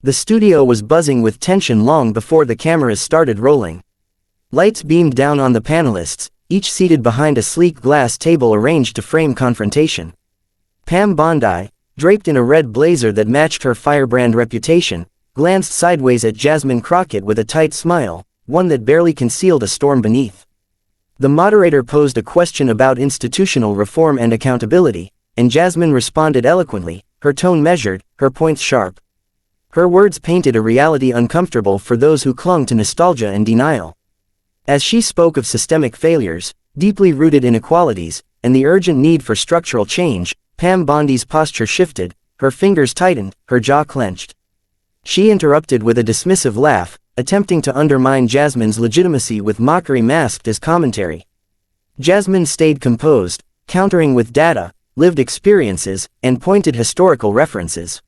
The studio was buzzing with tension long before the cameras started rolling. Lights beamed down on the panelists, each seated behind a sleek glass table arranged to frame confrontation. Pam Bondi, draped in a red blazer that matched her firebrand reputation, glanced sideways at Jasmine Crockett with a tight smile, one that barely concealed a storm beneath. The moderator posed a question about institutional reform and accountability, and Jasmine responded eloquently, her tone measured, her points sharp. Her words painted a reality uncomfortable for those who clung to nostalgia and denial. As she spoke of systemic failures, deeply rooted inequalities, and the urgent need for structural change, Pam Bondi's posture shifted, her fingers tightened, her jaw clenched. She interrupted with a dismissive laugh, attempting to undermine Jasmine's legitimacy with mockery masked as commentary. Jasmine stayed composed, countering with data, lived experiences, and pointed historical references.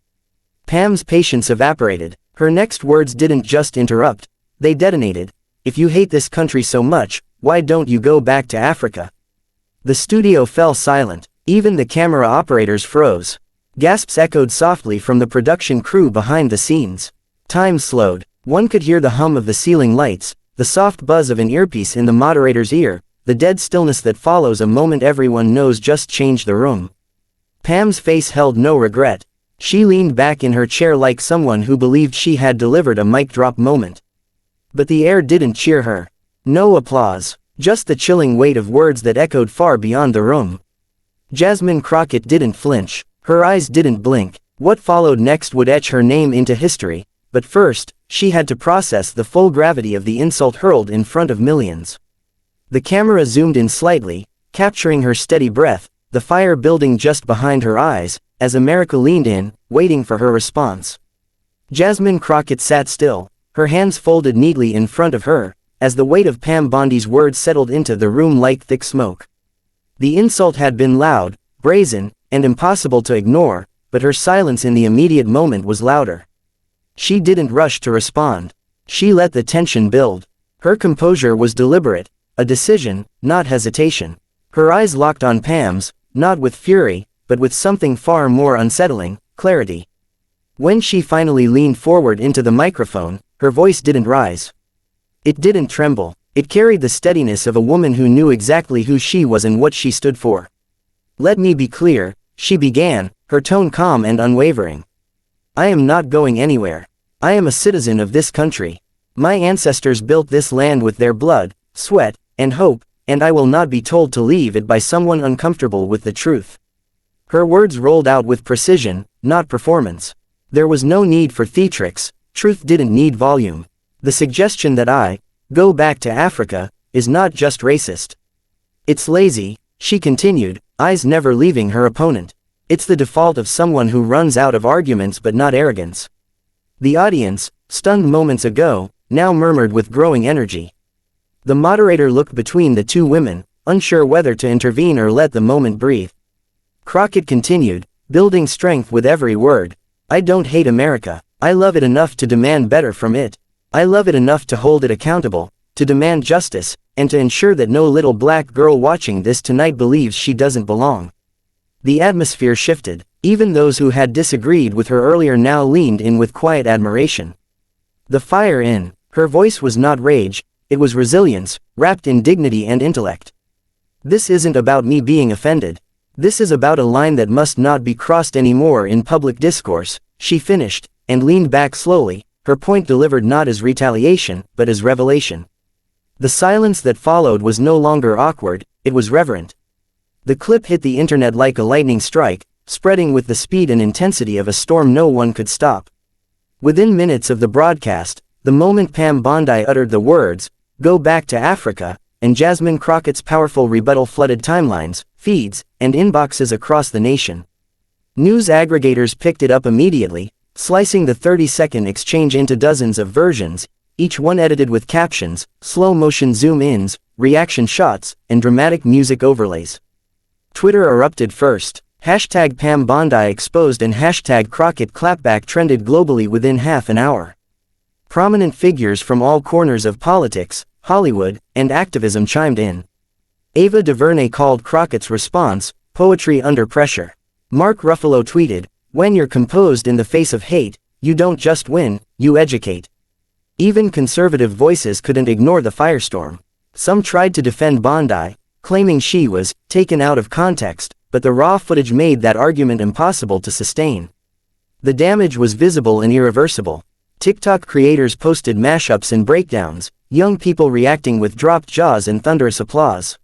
Pam's patience evaporated. Her next words didn't just interrupt, they detonated. If you hate this country so much, why don't you go back to Africa? The studio fell silent. Even the camera operators froze. Gasps echoed softly from the production crew behind the scenes. Time slowed. One could hear the hum of the ceiling lights, the soft buzz of an earpiece in the moderator's ear, the dead stillness that follows a moment everyone knows just changed the room. Pam's face held no regret. She leaned back in her chair like someone who believed she had delivered a mic drop moment. But the air didn't cheer her. No applause, just the chilling weight of words that echoed far beyond the room. Jasmine Crockett didn't flinch, her eyes didn't blink. What followed next would etch her name into history, but first, she had to process the full gravity of the insult hurled in front of millions. The camera zoomed in slightly, capturing her steady breath, the fire building just behind her eyes, as America leaned in, waiting for her response. Jasmine Crockett sat still, her hands folded neatly in front of her, as the weight of Pam Bondi's words settled into the room like thick smoke. The insult had been loud, brazen, and impossible to ignore, but her silence in the immediate moment was louder. She didn't rush to respond. She let the tension build. Her composure was deliberate, a decision, not hesitation. Her eyes locked on Pam's, not with fury, but with something far more unsettling, clarity. When she finally leaned forward into the microphone, her voice didn't rise. It didn't tremble. It carried the steadiness of a woman who knew exactly who she was and what she stood for. "Let me be clear," she began, her tone calm and unwavering. "I am not going anywhere. I am a citizen of this country. My ancestors built this land with their blood, sweat, and hope, and I will not be told to leave it by someone uncomfortable with the truth." Her words rolled out with precision, not performance. There was no need for theatrics, truth didn't need volume. The suggestion that I go back to Africa is not just racist. It's lazy, she continued, eyes never leaving her opponent. It's the default of someone who runs out of arguments but not arrogance. The audience, stunned moments ago, now murmured with growing energy. The moderator looked between the two women, unsure whether to intervene or let the moment breathe. Crockett continued, building strength with every word. "I don't hate America. I love it enough to demand better from it. I love it enough to hold it accountable, to demand justice, and to ensure that no little black girl watching this tonight believes she doesn't belong." The atmosphere shifted. Even those who had disagreed with her earlier now leaned in with quiet admiration. The fire in her voice was not rage, it was resilience, wrapped in dignity and intellect. "This isn't about me being offended. This is about a line that must not be crossed anymore in public discourse," she finished, and leaned back slowly, her point delivered not as retaliation, but as revelation. The silence that followed was no longer awkward, it was reverent. The clip hit the internet like a lightning strike, spreading with the speed and intensity of a storm no one could stop. Within minutes of the broadcast, the moment Pam Bondi uttered the words, "Go back to Africa," and Jasmine Crockett's powerful rebuttal flooded timelines, feeds, and inboxes across the nation. News aggregators picked it up immediately, slicing the 30-second exchange into dozens of versions, each one edited with captions, slow-motion zoom-ins, reaction shots, and dramatic music overlays. Twitter erupted first. Hashtag Pam Bondi exposed and hashtag Crockett clapback trended globally within half an hour. Prominent figures from all corners of politics, Hollywood, and activism chimed in. Ava DuVernay called Crockett's response, "poetry under pressure." Mark Ruffalo tweeted, "When you're composed in the face of hate, You don't just win, you educate. Even conservative voices couldn't ignore the firestorm. Some tried to defend Bondi, claiming she was taken out of context, but the raw footage made that argument impossible to sustain. The damage was visible and irreversible. TikTok creators posted mashups and breakdowns, young people reacting with dropped jaws and thunderous applause.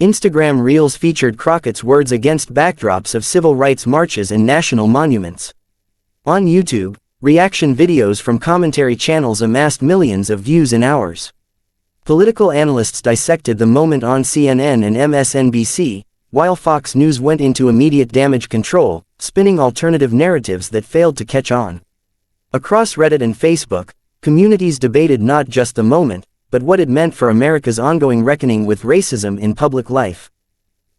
Instagram Reels featured Crockett's words against backdrops of civil rights marches and national monuments. On YouTube, reaction videos from commentary channels amassed millions of views in hours. Political analysts dissected the moment on CNN and MSNBC, while Fox News went into immediate damage control, spinning alternative narratives that failed to catch on. Across Reddit and Facebook, communities debated not just the moment, but what it meant for America's ongoing reckoning with racism in public life.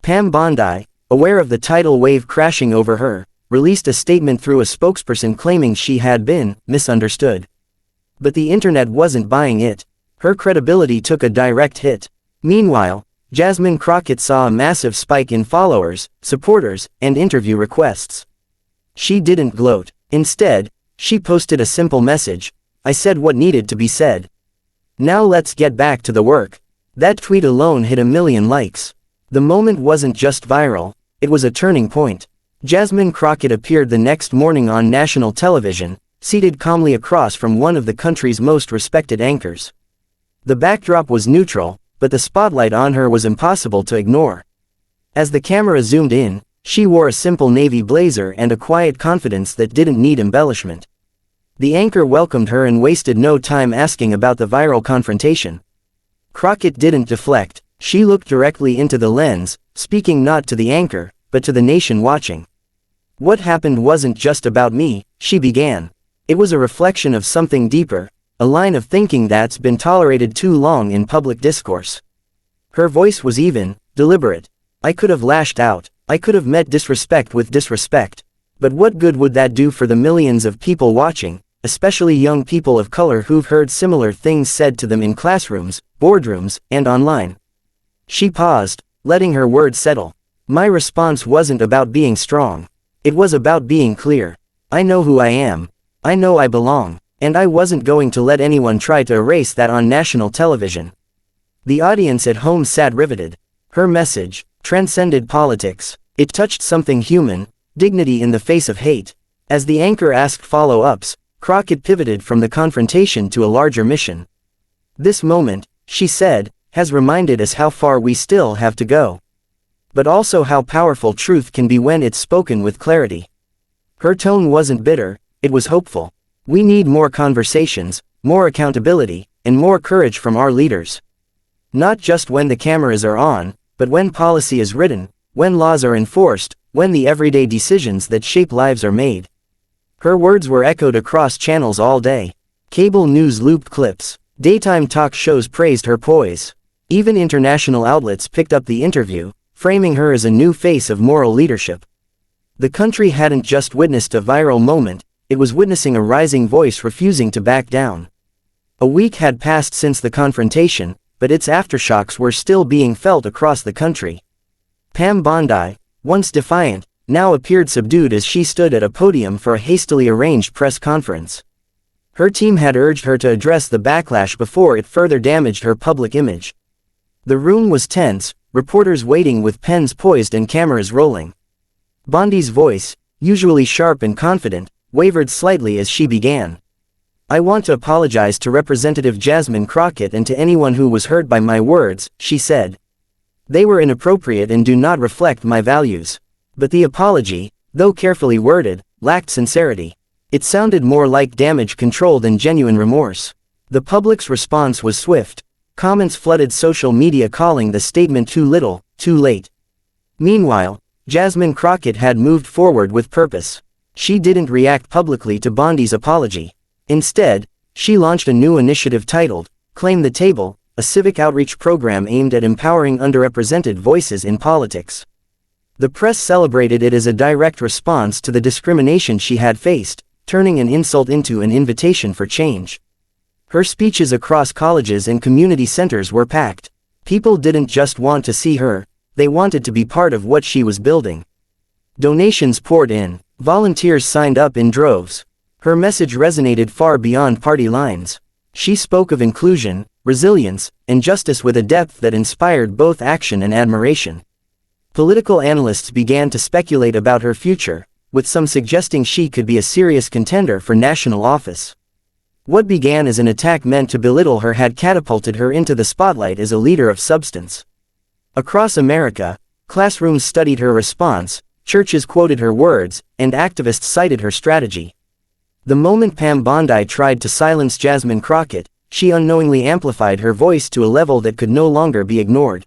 Pam Bondi, aware of the tidal wave crashing over her, released a statement through a spokesperson claiming she had been misunderstood. But the internet wasn't buying it. Her credibility took a direct hit. Meanwhile, Jasmine Crockett saw a massive spike in followers, supporters, and interview requests. She didn't gloat. Instead, she posted a simple message: "I said what needed to be said. Now let's get back to the work." That tweet alone hit 1 million likes. The moment wasn't just viral, it was a turning point. Jasmine Crockett appeared the next morning on national television, seated calmly across from one of the country's most respected anchors. The backdrop was neutral, but the spotlight on her was impossible to ignore. As the camera zoomed in, she wore a simple navy blazer and a quiet confidence that didn't need embellishment. The anchor welcomed her and wasted no time asking about the viral confrontation. Crockett didn't deflect. She looked directly into the lens, speaking not to the anchor, but to the nation watching. "What happened wasn't just about me," she began. "It was a reflection of something deeper, a line of thinking that's been tolerated too long in public discourse." Her voice was even, deliberate. "I could have lashed out. I could have met disrespect with disrespect. But what good would that do for the millions of people watching, especially young people of color who've heard similar things said to them in classrooms, boardrooms, and online?" She paused, letting her words settle. "My response wasn't about being strong. It was about being clear. I know who I am. I know I belong. And I wasn't going to let anyone try to erase that on national television." The audience at home sat riveted. Her message transcended politics. It touched something human, dignity in the face of hate. As the anchor asked follow-ups, Crockett pivoted from the confrontation to a larger mission. "This moment," she said, "has reminded us how far we still have to go. But also how powerful truth can be when it's spoken with clarity." Her tone wasn't bitter, it was hopeful. We need more conversations, more accountability, and more courage from our leaders. Not just when the cameras are on, but when policy is written, when laws are enforced, when the everyday decisions that shape lives are made. Her words were echoed across channels all day. Cable news looped clips. Daytime talk shows praised her poise. Even international outlets picked up the interview, framing her as a new face of moral leadership. The country hadn't just witnessed a viral moment, it was witnessing a rising voice refusing to back down. A week had passed since the confrontation, but its aftershocks were still being felt across the country. Pam Bondi, once defiant, now appeared subdued as she stood at a podium for a hastily arranged press conference. Her team had urged her to address the backlash before it further damaged her public image. The room was tense, reporters waiting with pens poised and cameras rolling. Bondi's voice, usually sharp and confident, wavered slightly as she began. "I want to apologize to Representative Jasmine Crockett and to anyone who was hurt by my words," she said. "They were inappropriate and do not reflect my values." But the apology, though carefully worded, lacked sincerity. It sounded more like damage control than genuine remorse. The public's response was swift. Comments flooded social media calling the statement too little, too late. Meanwhile, Jasmine Crockett had moved forward with purpose. She didn't react publicly to Bondi's apology. Instead, she launched a new initiative titled, Claim the Table, a civic outreach program aimed at empowering underrepresented voices in politics. The press celebrated it as a direct response to the discrimination she had faced, turning an insult into an invitation for change. Her speeches across colleges and community centers were packed. People didn't just want to see her, they wanted to be part of what she was building. Donations poured in. Volunteers signed up in droves. Her message resonated far beyond party lines. She spoke of inclusion, resilience, and justice with a depth that inspired both action and admiration. Political analysts began to speculate about her future, with some suggesting she could be a serious contender for national office. What began as an attack meant to belittle her had catapulted her into the spotlight as a leader of substance. Across America, classrooms studied her response, churches quoted her words, and activists cited her strategy. The moment Pam Bondi tried to silence Jasmine Crockett, she unknowingly amplified her voice to a level that could no longer be ignored.